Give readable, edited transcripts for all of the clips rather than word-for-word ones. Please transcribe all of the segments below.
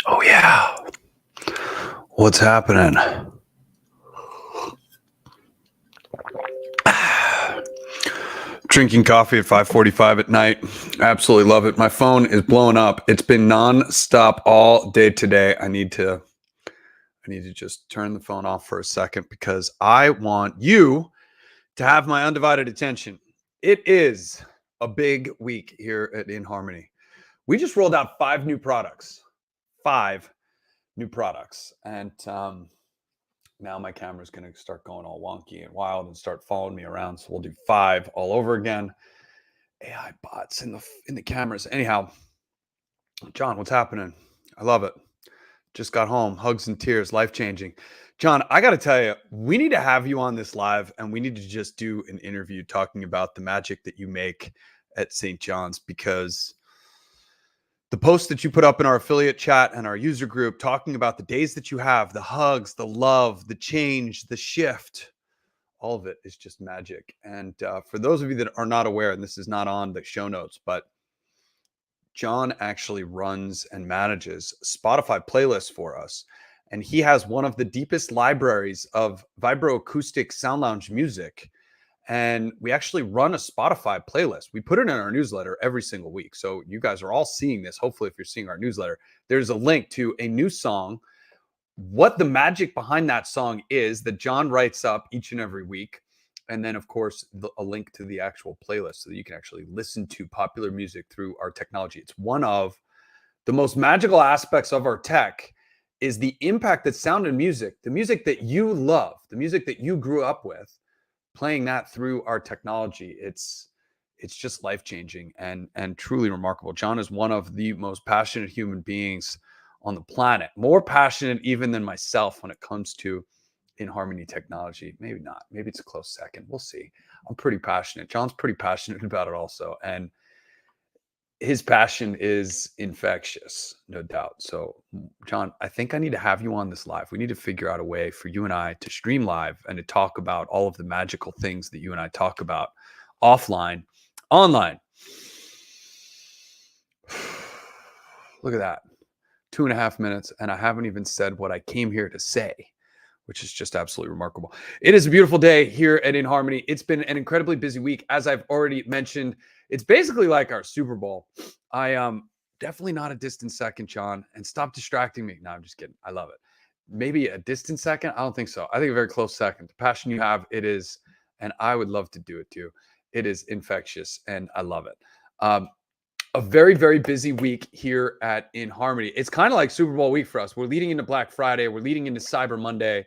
Oh yeah. What's happening? Drinking coffee at 5:45 at night. Absolutely love it. My phone is blowing up. It's been non-stop all day today. I need to just turn the phone off for a second because I want you to have my undivided attention. It is a big week here at inHarmony. We just rolled out 5 new products. 5 new products. And now my camera's going to start going all wonky and wild and start following me around. So we'll do 5 all over again. AI bots in the cameras. Anyhow, John, what's happening? I love it. Just got home. Hugs and tears. Life-changing. John, I got to tell you, we need to have you on this live and we need to just do an interview talking about the magic that you make at St. John's, because the post that you put up in our affiliate chat and our user group talking about the days that you have, the hugs, the love, the change, the shift, all of it is just magic. And for those of you that are not aware, and this is not on the show notes, but John actually runs and manages Spotify playlists for us. And he has one of the deepest libraries of Vibroacoustics sound lounge music. And we actually run a Spotify playlist. We put it in our newsletter every single week. So you guys are all seeing this. Hopefully, if you're seeing our newsletter, there's a link to a new song, what the magic behind that song is that John writes up each and every week. And then, of course, a link to the actual playlist so that you can actually listen to popular music through our technology. It's one of the most magical aspects of our tech is the impact that sound and music, the music that you love, the music that you grew up with, playing that through our technology. It's just life-changing and truly remarkable. John is one of the most passionate human beings on the planet, more passionate even than myself when it comes to inHarmony technology. Maybe not. Maybe it's a close second. We'll see. I'm pretty passionate. John's pretty passionate about it also. And his passion is infectious, no doubt. So, John, I think I need to have you on this live. We need to figure out a way for you and I to stream live and to talk about all of the magical things that you and I talk about offline, online. Look at that. 2.5 minutes, and I haven't even said what I came here to say, which is just absolutely remarkable. It is a beautiful day here at inHarmony. It's been an incredibly busy week. As I've already mentioned, it's basically like our Super Bowl. I definitely not a distant second, John, and stop distracting me. No, I'm just kidding. I love it. Maybe a distant second? I don't think so. I think a very close second. The passion you have, it is, and I would love to do it too. It is infectious, and I love it. A very, very busy week here at inHarmony. It's kind of like Super Bowl week for us. We're leading into Black Friday. We're leading into Cyber Monday.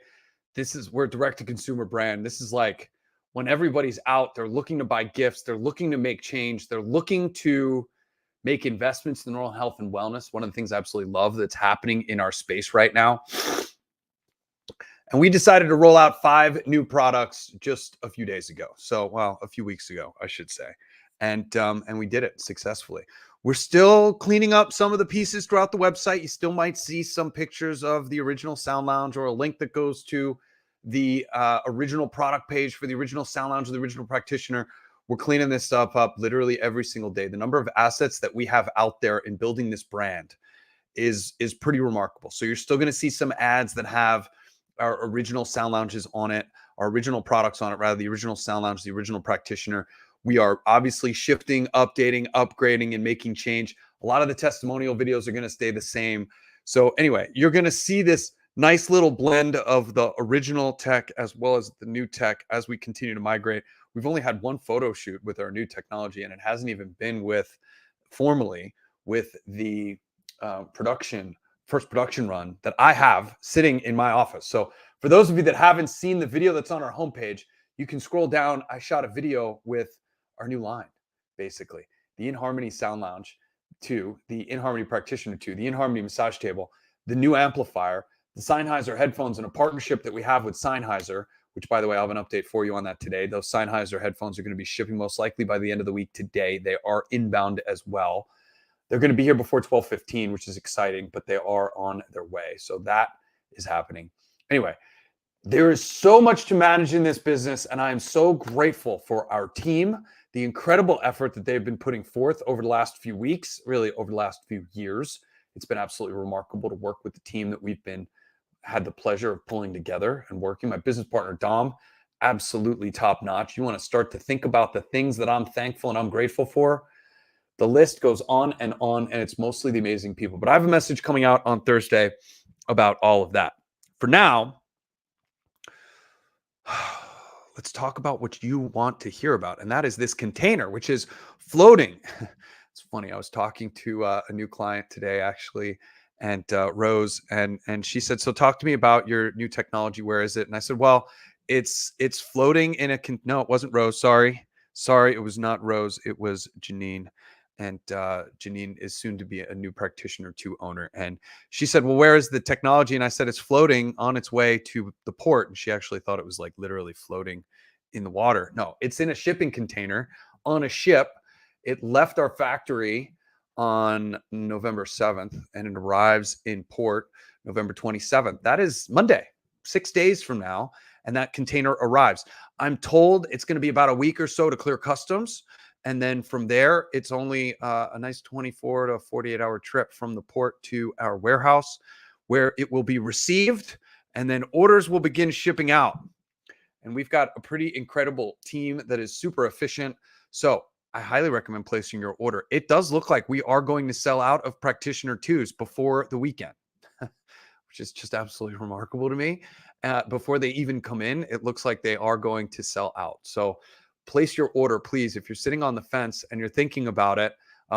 We're a direct-to-consumer brand. This is like when everybody's out, they're looking to buy gifts. They're looking to make change. They're looking to make investments in oral health and wellness. One of the things I absolutely love that's happening in our space right now. And we decided to roll out 5 new products just a few days ago. So, well, a few weeks ago, I should say. And we did it successfully. We're still cleaning up some of the pieces throughout the website. You still might see some pictures of the original Sound Lounge or a link that goes to the original product page for the original Sound Lounge or the original Practitioner. We're cleaning this stuff up literally every single day. The number of assets that we have out there in building this brand is pretty remarkable. So you're still going to see some ads that have our original Sound Lounges on it, our original products on it, rather, the original Sound Lounge, the original Practitioner. We are obviously shifting, updating, upgrading, and making change. A lot of the testimonial videos are going to stay the same. So anyway, you're going to see this nice little blend of the original tech as well as the new tech as we continue to migrate. We've only had one photo shoot with our new technology, and it hasn't even been formally with the first production run that I have sitting in my office. So for those of you that haven't seen the video that's on our homepage, you can scroll down. I shot a video with our new line, basically. The inHarmony Sound Lounge 2, the inHarmony Practitioner 2, the inHarmony Massage Table, the new amplifier, the Sennheiser headphones, and a partnership that we have with Sennheiser, which, by the way, I'll have an update for you on that today. Those Sennheiser headphones are going to be shipping most likely by the end of the week today. They are inbound as well. They're going to be here before 12:15, which is exciting, but they are on their way. So that is happening. Anyway, there is so much to manage in this business, and I am so grateful for our team, the incredible effort that they've been putting forth over the last few weeks, really over the last few years. It's been absolutely remarkable to work with the team that we've had the pleasure of pulling together and working. My business partner, Dom, absolutely top notch. You want to start to think about the things that I'm thankful and I'm grateful for. The list goes on, and it's mostly the amazing people. But I have a message coming out on Thursday about all of that. For now, let's talk about what you want to hear about, and that is this container, which is floating. It's funny. I was talking to a new client today, actually, and Rose, and she said, "So talk to me about your new technology. Where is it?" And I said, "Well, it's floating in a no, it wasn't Rose. Sorry, it was not Rose. It was Janine." And Janine is soon to be a new Practitioner 2 owner. And she said, "Well, where is the technology?" And I said, "It's floating on its way to the port." And she actually thought it was like literally floating in the water. No, it's in a shipping container on a ship. It left our factory on November 7th and it arrives in port November 27th. That is Monday, 6 days from now. And that container arrives. I'm told it's going to be about a week or so to clear customs. And then from there, it's only a nice 24 to 48 hour trip from the port to our warehouse where it will be received and then orders will begin shipping out. And we've got a pretty incredible team that is super efficient. So I highly recommend placing your order. It does look like we are going to sell out of Practitioner 2s before the weekend, which is just absolutely remarkable to me. Before they even come in, it looks like they are going to sell out. So place your order, please. If you're sitting on the fence and you're thinking about it,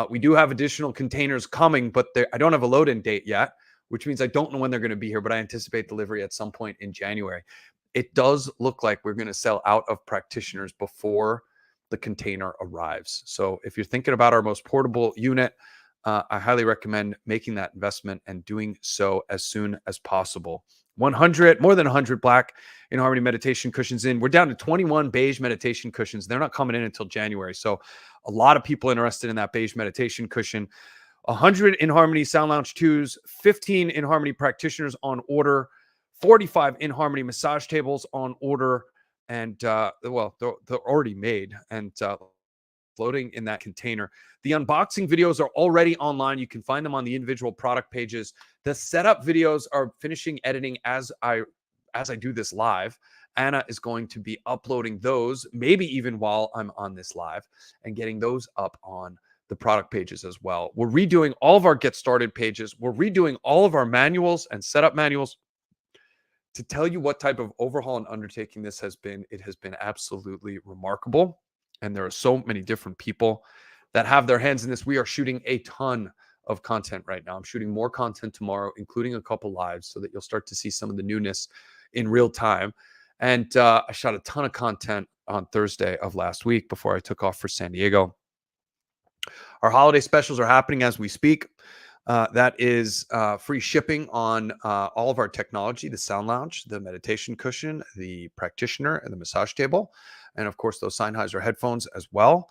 we do have additional containers coming, but I don't have a load-in date yet, which means I don't know when they're going to be here, but I anticipate delivery at some point in January. It does look like we're going to sell out of Practitioners before the container arrives. So if you're thinking about our most portable unit, I highly recommend making that investment and doing so as soon as possible. More than 100 black inHarmony meditation cushions in. We're down to 21 beige meditation cushions. They're not coming in until January. So a lot of people interested in that beige meditation cushion. 100 inHarmony Sound Lounge 2s, 15 inHarmony Practitioners on order, 45 inHarmony massage tables on order, and well, they're already made and floating in that container. The unboxing videos are already online. You can find them on the individual product pages. The setup videos are finishing editing as I do this live. Anna is going to be uploading those, maybe even while I'm on this live, and getting those up on the product pages as well. We're redoing all of our get started pages. We're redoing all of our manuals and setup manuals. To tell you what type of overhaul and undertaking this has been, it has been absolutely remarkable. And there are so many different people that have their hands in this. We are shooting a ton of content right now. I'm shooting more content tomorrow, including a couple lives, so that you'll start to see some of the newness in real time. And I shot a ton of content on Thursday of last week before I took off for San Diego. Our holiday specials are happening as we speak. That is free shipping on all of our technology, the Sound Lounge, the meditation cushion, the Practitioner, and the massage table. And of course, those Sennheiser headphones as well.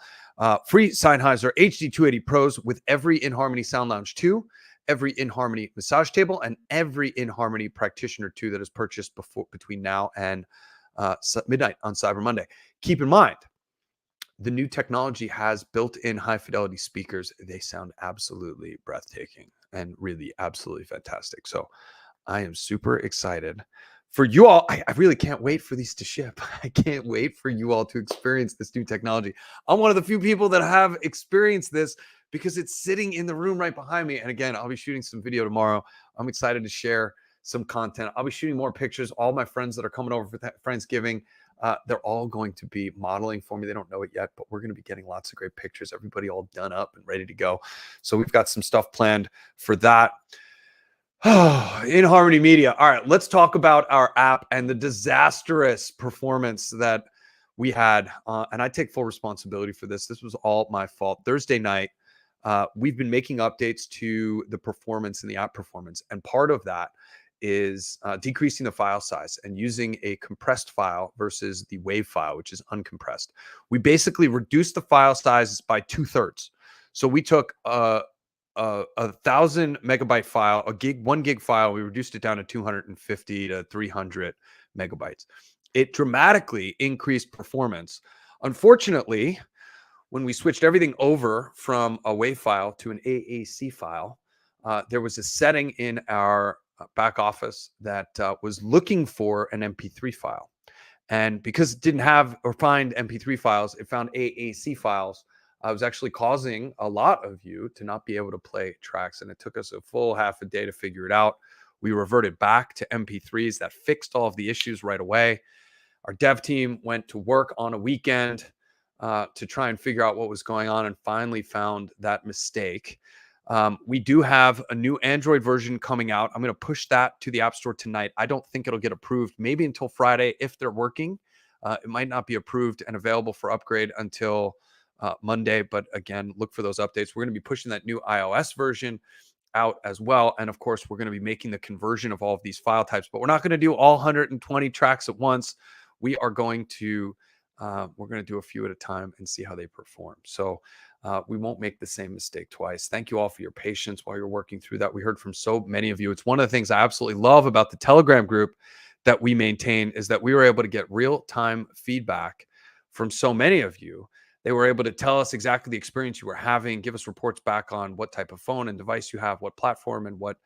Free Sennheiser HD 280 Pros with every inHarmony Sound Lounge 2, every inHarmony massage table, and every inHarmony Practitioner 2 that is purchased between now and midnight on Cyber Monday. Keep in mind, the new technology has built-in high-fidelity speakers. They sound absolutely breathtaking and really absolutely fantastic. So I am super excited for you all. I really can't wait for these to ship. I can't wait for you all to experience this new technology. I'm one of the few people that have experienced this because it's sitting in the room right behind me. And again, I'll be shooting some video tomorrow. I'm excited to share some content. I'll be shooting more pictures. All my friends that are coming over for Friendsgiving, they're all going to be modeling for me. They don't know it yet, but we're going to be getting lots of great pictures. Everybody all done up and ready to go. So we've got some stuff planned for that. Oh, inHarmony Media. All right, let's talk about our app and the disastrous performance that we had. And I take full responsibility for this. This was all my fault. Thursday night, we've been making updates to the performance and the app performance. And part of that is decreasing the file size and using a compressed file versus the WAV file, which is uncompressed. We basically reduced the file size by 2/3. So we took a 1,000 megabyte file, 1 gig file, we reduced it down to 250 to 300 megabytes. It dramatically increased performance. Unfortunately, when we switched everything over from a WAV file to an AAC file, there was a setting in our back office that was looking for an MP3 file. And because it didn't have or find MP3 files, it found AAC files. It was actually causing a lot of you to not be able to play tracks. And it took us a full half a day to figure it out. We reverted back to MP3s. That fixed all of the issues right away. Our dev team went to work on a weekend to try and figure out what was going on and finally found that mistake. We do have a new Android version coming out. I'm going to push that to the App Store tonight. I don't think it'll get approved maybe until Friday if they're working. It might not be approved and available for upgrade until Monday. But again, look for those updates. We're going to be pushing that new iOS version out as well. And of course, we're going to be making the conversion of all of these file types, but we're not going to do all 120 tracks at once. We are going to do a few at a time and see how they perform. So we won't make the same mistake twice. Thank you all for your patience while you're working through that. We heard from so many of you. It's one of the things I absolutely love about the Telegram group that we maintain is that we were able to get real-time feedback from so many of you. They were able to tell us exactly the experience you were having, give us reports back on what type of phone and device you have, what platform and what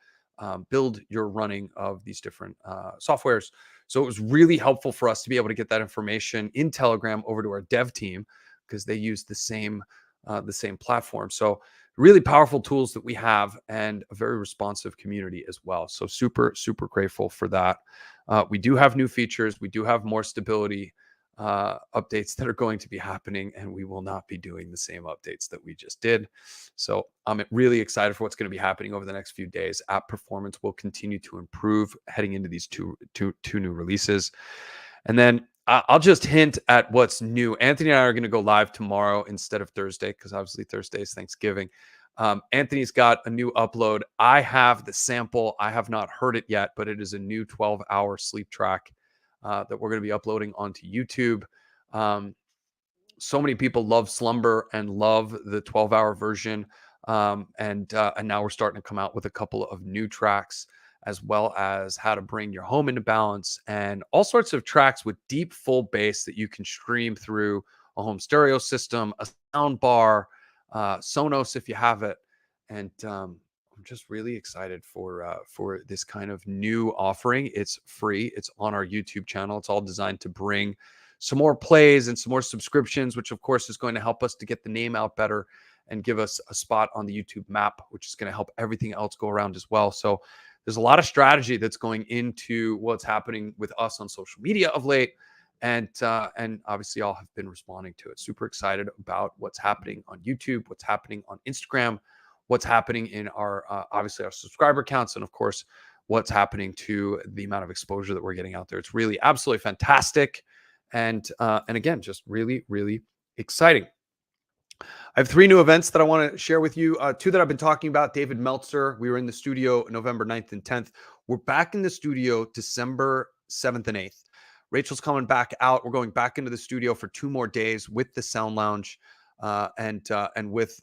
build you're running of these different softwares. So it was really helpful for us to be able to get that information in Telegram over to our dev team because they use the same platform. So really powerful tools that we have and a very responsive community as well. So super, super grateful for that. We do have new features. We do have more stability updates that are going to be happening, and we will not be doing the same updates that we just did. So I'm really excited for what's going to be happening over the next few days. App performance will continue to improve heading into these two new releases. And then I'll just hint at what's new. Anthony and I are going to go live tomorrow instead of Thursday because obviously Thursday is Thanksgiving. Anthony's got a new upload. I have the sample. I have not heard it yet, but it is a new 12-hour sleep track that we're going to be uploading onto YouTube. So many people love Slumber and love the 12-hour version. And now we're starting to come out with a couple of new tracks, as well as how to bring your home into balance and all sorts of tracks with deep, full bass that you can stream through a home stereo system, a sound bar, Sonos if you have it. And I'm just really excited for this kind of new offering. It's free. It's on our YouTube channel. It's all designed to bring some more plays and some more subscriptions, which of course is going to help us to get the name out better and give us a spot on the YouTube map, which is going to help everything else go around as well. So there's a lot of strategy that's going into what's happening with us on social media of late. And obviously y'all have been responding to it. Super excited about what's happening on YouTube, what's happening on Instagram, what's happening in our, obviously our subscriber counts, and of course, what's happening to the amount of exposure that we're getting out there. It's really absolutely fantastic. And again, just really, really exciting. I have 3 new events that I want to share with you. 2 that I've been talking about. David Meltzer. We were in the studio November 9th and 10th. We're back in the studio December 7th and 8th. Rachel's coming back out. We're going back into the studio for 2 more days with the Sound Lounge and with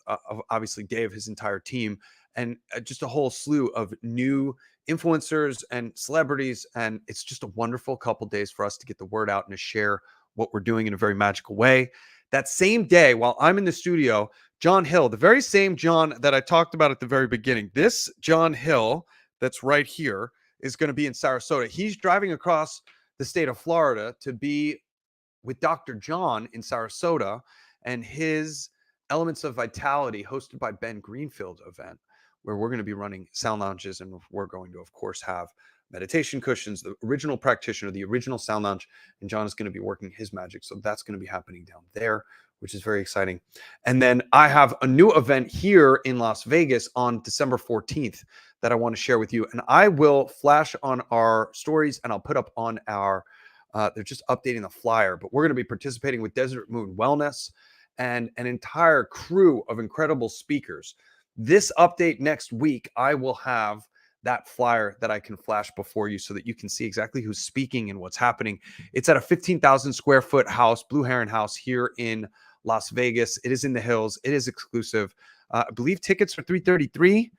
obviously Dave, his entire team, and just a whole slew of new influencers and celebrities. And it's just a wonderful couple days for us to get the word out and to share what we're doing in a very magical way. That same day, while I'm in the studio, John Hill, the very same John that I talked about at the very beginning, this John Hill that's right here is going to be in Sarasota. He's driving across the state of Florida to be with Dr. John in Sarasota and his Elements of Vitality hosted by Ben Greenfield event, where we're going to be running sound lounges, and we're going to, of course, have meditation cushions, the original Practitioner, the original Sound Lounge, and John is going to be working his magic. So that's going to be happening down there, which is very exciting. And then I have a new event here in Las Vegas on December 14th that I want to share with you. And I will flash on our stories and I'll put up on our, they're just updating the flyer, but we're going to be participating with Desert Moon Wellness and an entire crew of incredible speakers. This update next week, I will have that flyer that I can flash before you so that you can see exactly who's speaking and what's happening. It's at a 15,000 square foot house, Blue Heron House here in Las Vegas. It is in the hills. It is exclusive. I believe tickets are $333,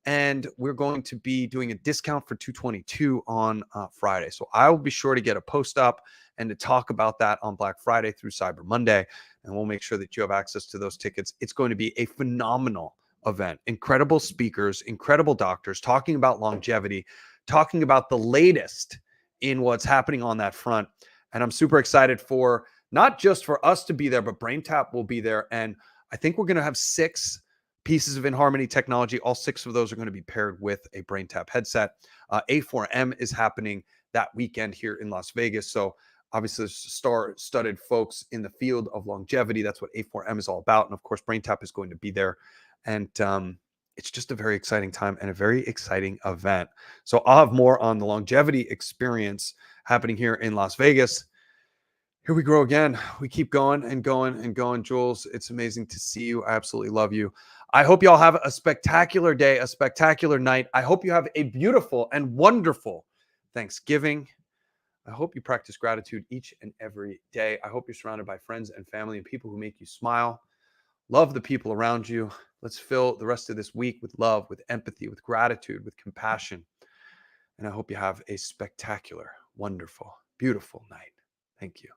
and we're going to be doing a discount for $222 on Friday. So I will be sure to get a post up and to talk about that on Black Friday through Cyber Monday. and we'll make sure that you have access to those tickets. It's going to be a phenomenal event. Incredible speakers, incredible doctors talking about longevity, talking about the latest in what's happening on that front. And I'm super excited for not just for us to be there, but BrainTap will be there. And I think we're going to have 6 pieces of inHarmony technology. All 6 of those are going to be paired with a BrainTap headset. A4M is happening that weekend here in Las Vegas. So obviously there's star-studded folks in the field of longevity. That's what A4M is all about. And of course, BrainTap is going to be there. And it's just a very exciting time and a very exciting event. So I'll have more on the longevity experience happening here in Las Vegas. Here we grow again. We keep going and going and going. Jules, it's amazing to see you. I absolutely love you. I hope you all have a spectacular day, a spectacular night. I hope you have a beautiful and wonderful Thanksgiving. I hope you practice gratitude each and every day. I hope you're surrounded by friends and family and people who make you smile. Love the people around you. Let's fill the rest of this week with love, with empathy, with gratitude, with compassion. And I hope you have a spectacular, wonderful, beautiful night. Thank you.